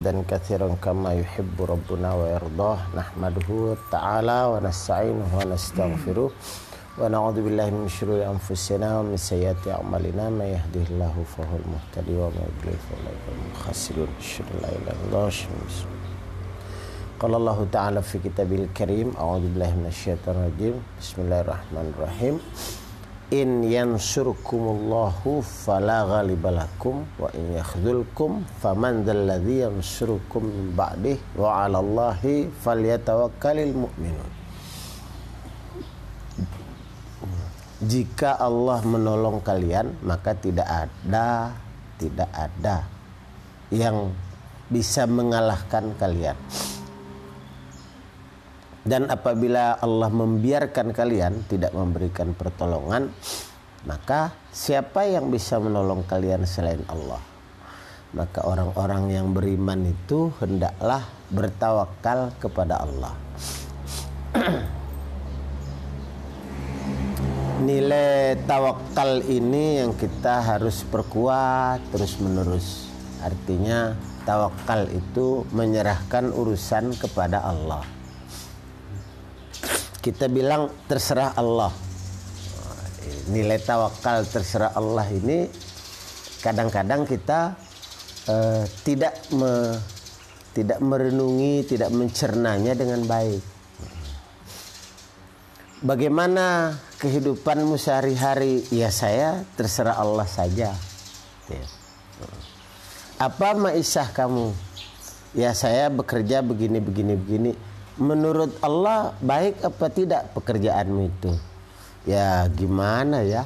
hamdan katsiran kama yuhibbu rabbuna wa yardah. Nahmaduhu ta'ala wa nasta'inuhu wa nastaghfiruh wa na'udzu billahi min syururi anfusina wa min sayyiati a'malina. May yahdihillahu fahuwal muhtadi wa may yudlil faulaika humul khasirun. Asyhadu an la ilaha illallah. Qala Allah ta'ala fi kitabil karim, a'udzu billahi minasyaitonir rajim. Bismillahirrahmanirrahim. In yansurkumullahu fala ghaliba lakum wa in yakhdhulkum faman dzalladzi yansurukum min ba'dih wa 'alallahi falyatawakkalul mu'minun. Jika Allah menolong kalian, maka tidak ada yang bisa mengalahkan kalian. Dan apabila Allah membiarkan kalian, tidak memberikan pertolongan, maka siapa yang bisa menolong kalian selain Allah? Maka orang-orang yang beriman itu hendaklah bertawakal kepada Allah. Nilai tawakal ini yang kita harus perkuat terus-menerus. Artinya tawakal itu menyerahkan urusan kepada Allah. Kita bilang terserah Allah. Nilai tawakal terserah Allah ini kadang-kadang kita tidak merenungi, tidak mencernanya dengan baik. Bagaimana kehidupanmu sehari-hari? Ya saya terserah Allah saja. Ya. Apa maisah kamu? Ya saya bekerja begini. Menurut Allah baik apa tidak pekerjaanmu itu? Ya gimana ya?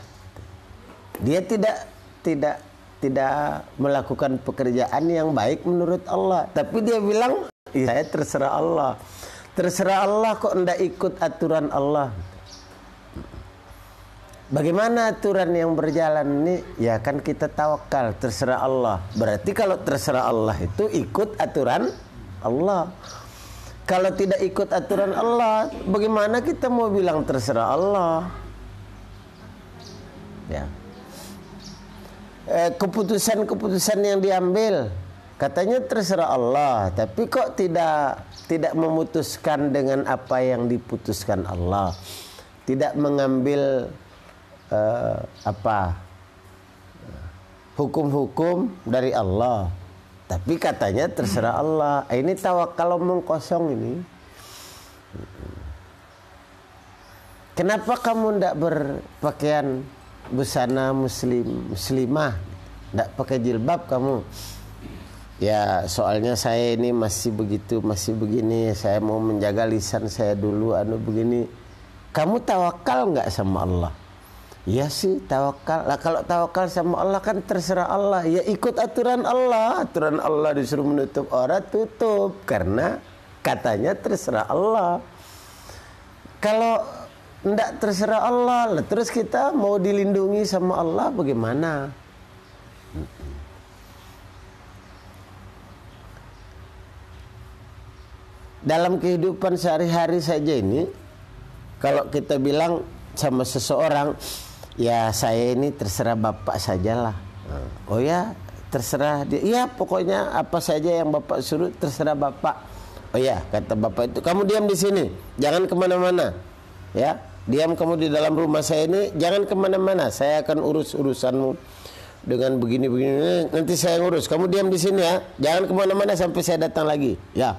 Dia tidak melakukan pekerjaan yang baik menurut Allah, tapi dia bilang saya terserah Allah. Terserah Allah kok ndak ikut aturan Allah. Bagaimana aturan yang berjalan ini? Ya kan kita tawakal, terserah Allah. Berarti kalau terserah Allah itu ikut aturan Allah. Kalau tidak ikut aturan Allah, bagaimana kita mau bilang terserah Allah? Ya. Keputusan-keputusan yang diambil katanya terserah Allah, tapi kok tidak memutuskan dengan apa yang diputuskan Allah, tidak mengambil hukum-hukum dari Allah. Tapi katanya terserah Allah. Ini tawakal omong kosong ini. Kenapa kamu tidak berpakaian busana muslimah? Tidak pakai jilbab kamu? Ya soalnya saya ini masih begini. Saya mau menjaga lisan saya dulu, begini. Kamu tawakal nggak sama Allah? Ya sih tawakal. Lah kalau tawakal sama Allah kan terserah Allah. Ya ikut aturan Allah. Aturan Allah disuruh menutup aurat, tutup. Karena katanya terserah Allah. Kalau enggak terserah Allah, lah terus kita mau dilindungi sama Allah bagaimana? Dalam kehidupan sehari-hari saja ini, kalau kita bilang sama seseorang, ya saya ini terserah bapak sajalah. Oh ya terserah dia. Ya pokoknya apa saja yang bapak suruh terserah bapak. Oh ya kata bapak itu, kamu diam di sini, jangan kemana-mana. Ya diam kamu di dalam rumah saya ini, jangan kemana-mana. Saya akan urus urusanmu dengan begini. Nanti saya ngurus. Kamu diam di sini ya, jangan kemana-mana sampai saya datang lagi. Ya.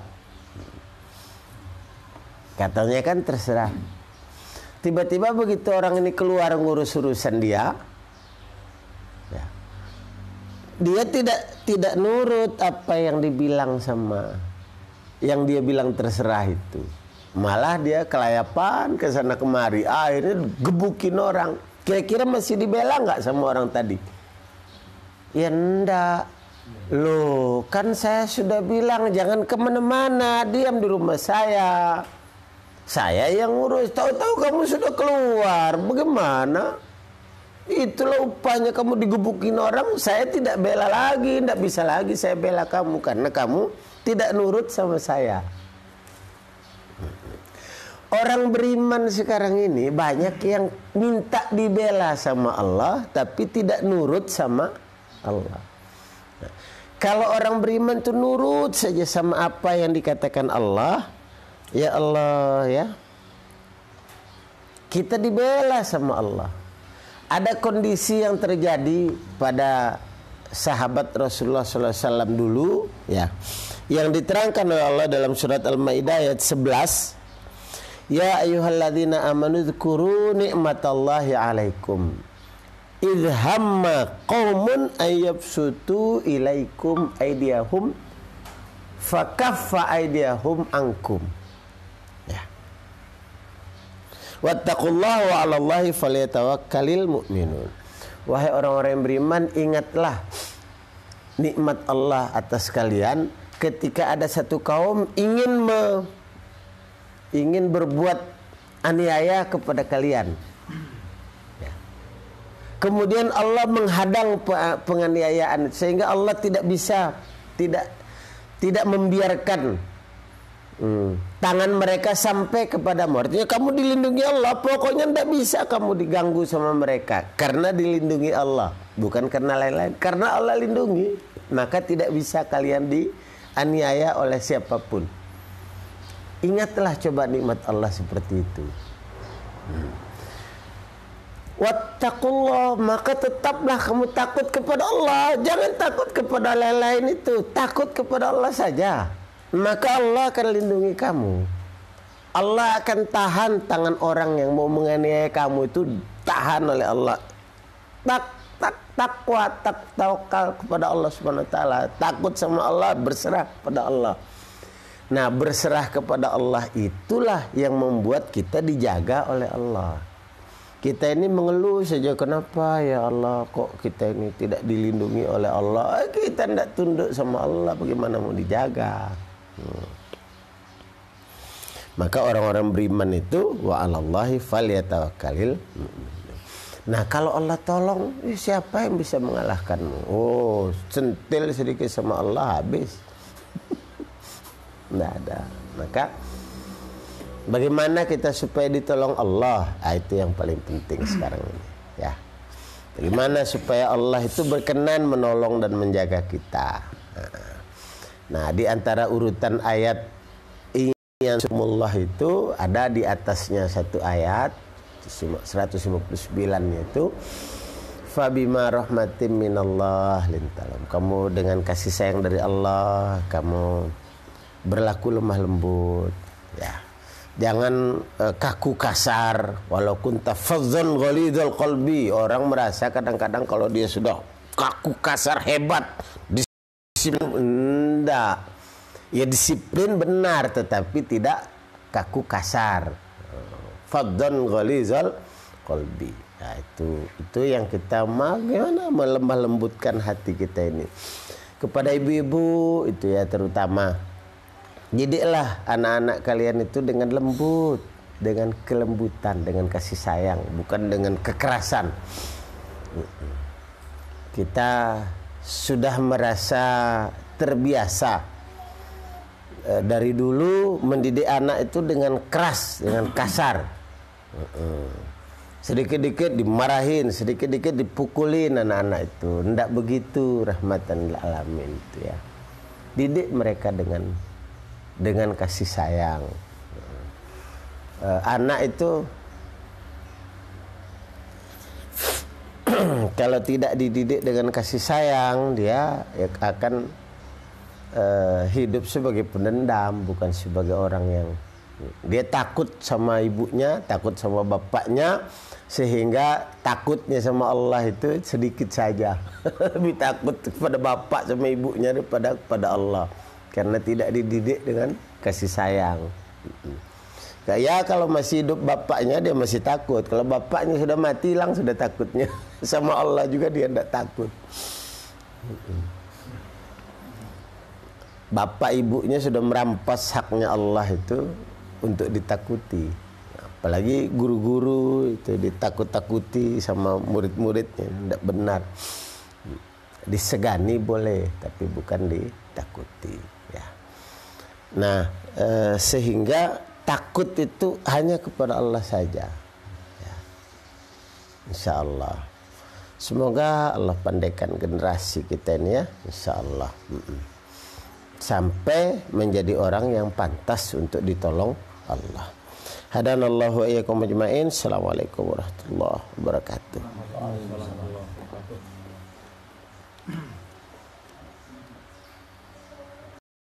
Katanya kan terserah. Tiba-tiba begitu orang ini keluar ngurus urusan dia, ya, dia tidak nurut apa yang dibilang sama, yang dia bilang terserah itu. Malah dia kelayapan ke sana kemari, akhirnya gebukin orang. Kira-kira masih dibela nggak sama orang tadi? Ya enggak. Loh, kan saya sudah bilang jangan kemana-mana, diam di rumah saya. Saya yang ngurus, tahu-tahu kamu sudah keluar, bagaimana? Itulah upahnya kamu digebukin orang. Saya tidak bela lagi, tidak bisa lagi saya bela kamu karena kamu tidak nurut sama saya. Orang beriman sekarang ini banyak yang minta dibela sama Allah tapi tidak nurut sama Allah. Kalau orang beriman itu nurut saja sama apa yang dikatakan Allah, ya Allah ya, kita dibela sama Allah. Ada kondisi yang terjadi pada sahabat Rasulullah SAW dulu, ya, yang diterangkan oleh Allah dalam surat Al-Maidah ayat 11. Ya ayyuhalladzina amanu dzkuru ni'matallahi 'alaikum idh hamma qaumun ayyabsutu ilaikum aydiyahum fakaffa aydiyahum ankum. Ya. Wattaqullaha wa 'alallahi falyatawakkalul mu'minun. Wahai orang-orang yang beriman, ingatlah nikmat Allah atas kalian ketika ada satu kaum ingin berbuat aniaya kepada kalian. Kemudian Allah menghadang penganiayaan sehingga Allah tidak membiarkan tangan mereka sampai kepadamu. Artinya kamu dilindungi Allah, pokoknya tidak bisa kamu diganggu sama mereka karena dilindungi Allah, bukan karena lain-lain. Karena Allah lindungi, maka tidak bisa kalian dianiaya oleh siapapun. Ingatlah coba nikmat Allah seperti itu. Wattaqullah, maka tetaplah kamu takut kepada Allah. Jangan takut kepada lain-lain itu. Takut kepada Allah saja. Maka Allah akan lindungi kamu. Allah akan tahan tangan orang yang mau menganiaya kamu itu, tahan oleh Allah. Takwa, tawakal kepada Allah Subhanahu wa taala. Takut sama Allah, berserah kepada Allah. Nah, berserah kepada Allah itulah yang membuat kita dijaga oleh Allah. Kita ini mengeluh saja, kenapa ya Allah kok kita ini tidak dilindungi oleh Allah. Kita tidak tunduk sama Allah, bagaimana mau dijaga. Maka orang-orang beriman itu wa 'alallahi falyatawakkalul mu'minun. Nah, kalau Allah tolong, siapa yang bisa mengalahkanmu? Oh, centil sedikit sama Allah habis. Tidak ada. Maka bagaimana kita supaya ditolong Allah? Itu yang paling penting sekarang ini, ya. Bagaimana supaya Allah itu berkenan menolong dan menjaga kita? Nah, di antara urutan ayat yang sumullah itu ada di atasnya satu ayat 159, yaitu fabima rahmatim minallah lintalam. Kamu dengan kasih sayang dari Allah, kamu berlaku lemah lembut, ya. Jangan kaku kasar. Walaupun tafadzun ghalidul qalbi. Orang merasa kadang-kadang kalau dia sudah kaku kasar hebat, disiplin, enggak. Ya disiplin benar, tetapi tidak kaku kasar. Fadzun ghalidul qalbi. Nah, itu yang kita mau, gimana melemah lembutkan hati kita ini kepada ibu-ibu itu ya, terutama. Didiklah anak-anak kalian itu dengan lembut, dengan kelembutan, dengan kasih sayang, bukan dengan kekerasan. Kita sudah merasa terbiasa dari dulu mendidik anak itu dengan keras, dengan kasar. Sedikit-dikit dimarahin, sedikit-dikit dipukulin anak-anak itu. Tidak begitu rahmatan lil alamin itu ya. Didik mereka dengan kasih sayang. Anak itu kalau tidak dididik dengan kasih sayang, dia akan hidup sebagai pendendam, bukan sebagai orang yang dia takut sama ibunya, takut sama bapaknya, sehingga takutnya sama Allah itu sedikit saja. Lebih takut kepada bapak sama ibunya daripada kepada Allah, karena tidak dididik dengan kasih sayang. Ya kalau masih hidup bapaknya dia masih takut. Kalau bapaknya sudah mati hilang sudah takutnya. Sama Allah juga dia tidak takut. Bapak ibunya sudah merampas haknya Allah itu untuk ditakuti. Apalagi guru-guru itu ditakut-takuti sama murid-muridnya, tidak benar. Disegani boleh, tapi bukan ditakuti. Ya. Nah, sehingga takut itu hanya kepada Allah saja. Ya. Insya Allah. Semoga Allah pandaikan generasi kita ini ya, insyaallah. Sampai menjadi orang yang pantas untuk ditolong Allah. Hadanallahu wa iyyakum ajmain. Assalamualaikum warahmatullahi wabarakatuh.